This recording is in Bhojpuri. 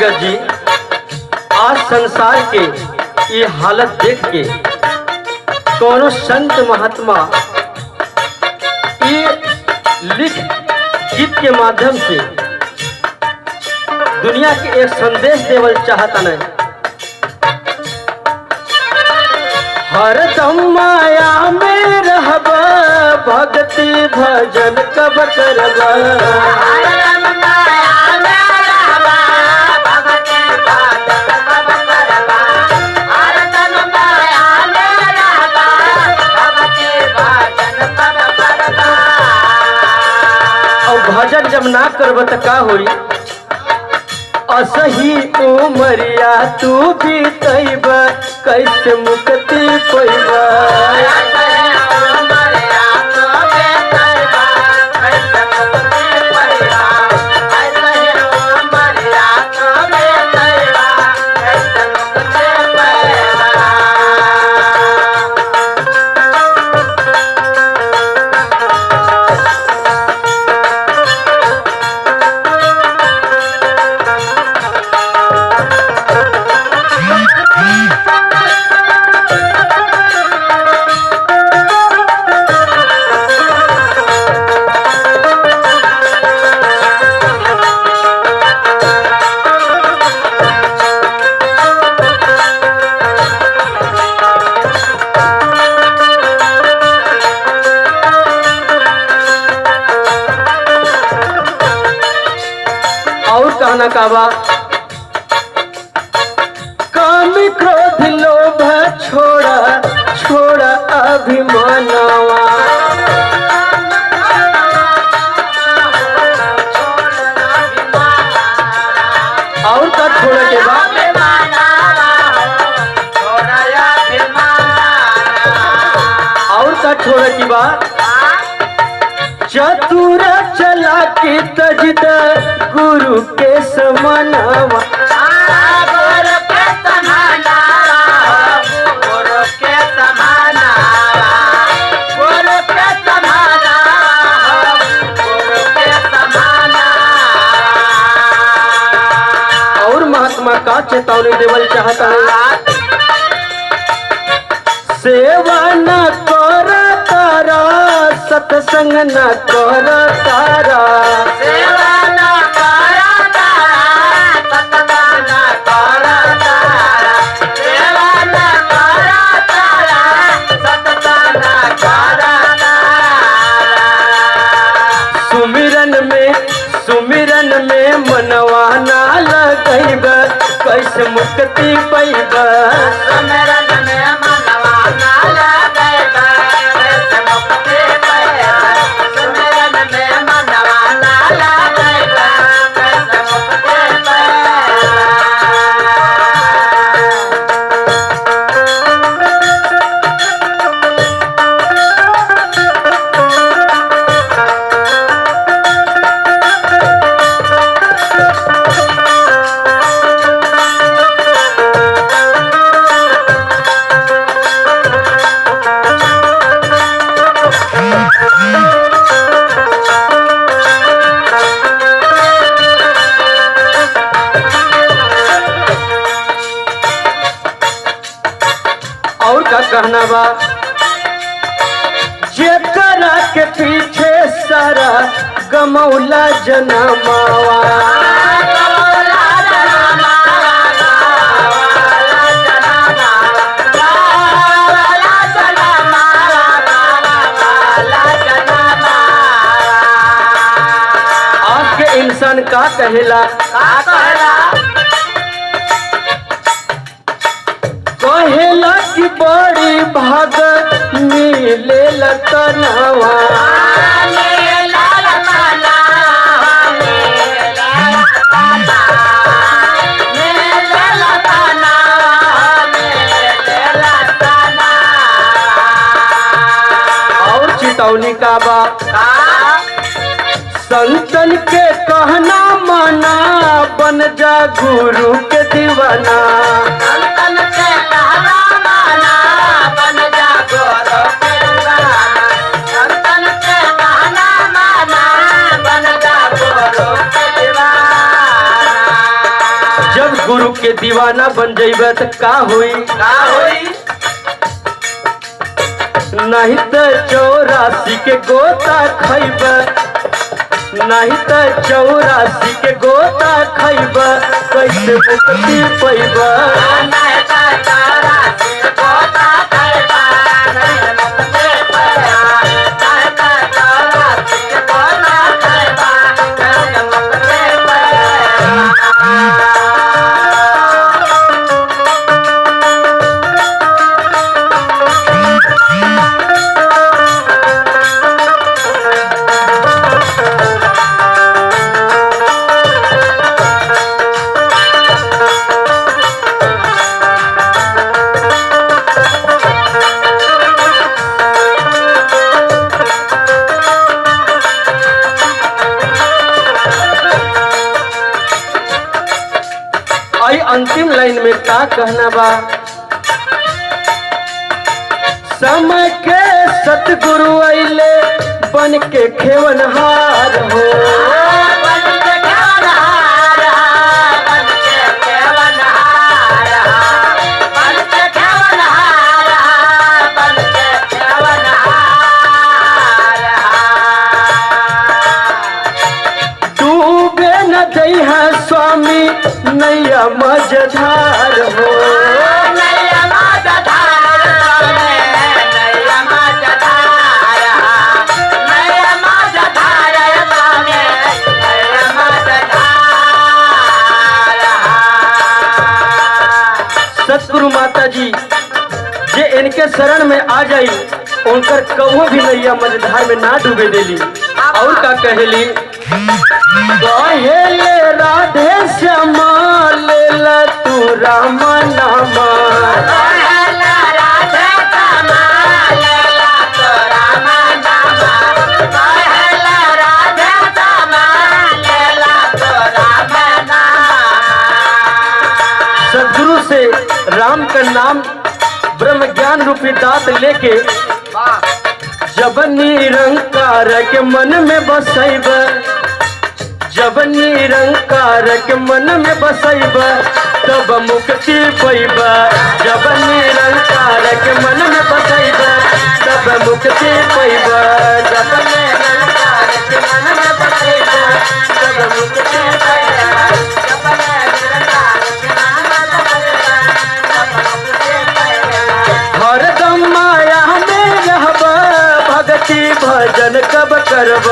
संगत जी, आज संसार के ये हालत देख के कोनो संत महात्मा ये लिख गीत के माध्यम से दुनिया के एक संदेश देवल चाहता नहीं। हरदम माया में रहब, भक्ति भजन कब करब। भजन जब ना करब त का होई? असही उमरिया तू बीतैब, कैसे मुक्ति पैब। और कहना काबा, काम क्रोध लोभ छोड़ा छोड़ा अभिमानवा। और का छोड़ा के बाद और का छोड़ा की बात, चतुर चला के तजिद गुरु के समानवा। और महात्मा का चेतावनी देवल चाहता है, सेवा न कर तारा, सत्संग न कर तारा। सेवा न कर तारा, सत्संग न कर तारा। सेवा न कर तारा, सत्संग न कर तारा। सुमिरन में मनवा ना लगैब, कैसे मुक्ति पैब। सुमिरन में मनवा ना लगैब, कैसे मुक्ति पैब। सुमिरन में मनवा ना लगैब, कैसे मुक्ति पैब। और का कहना बा, जेकरा के पीछे सारा गमौला जनमावा। आज के इंसान का कहेला, कहेला कि बड़ी भाग मिले लतनवा। और चेतावनी का बा, संतन के कहना माना, बन जा गुरु के दीवाना। संतन के कहना माना, बन जा गुरु के दीवाना। संतन के कहना माना, बन जा गुरु के दीवाना। के दीवाना बन जाइबे तो का होई नहीं तो 84 के गोता खैबे नहीं तो 84 के गोता खैबे कैसे मुक्ति पैबे अंतिम लाइन में का कहना बा समय के सतगुरु अइले बन के खेवनहार हो डूबे न दई है स्वामी नैया मझधार हो नैया मझधार नैया मझधार नैया मझधार नैया मझधार। सतगुरु माता जी जे इनके शरण में आ जाई उनकर कहो भी नैया मझधार में ना डूबे देली और का कहेली कहेले राधे श्यामा लेला तू राम नामा कहेला राधे श्यामा लेला तू राम नामा कहेला राधे श्यामा लेला तू राम नामा। सद्गुरु से राम का नाम ब्रह्म ज्ञान रूपी दात लेके जब निरंकार के मन में बसैब जब निरंकार के मन में बसैब तब मुक्ति पैब जब निरंकार के मन में बसैब तब मुक्ति पैब जब निरंकार के मन में बसैब तब मुक्ति पैब जब निरंकार के मन में बसैब तब मुक्ति पैब। हरदम माया में रहब भक्ति भजन कब करब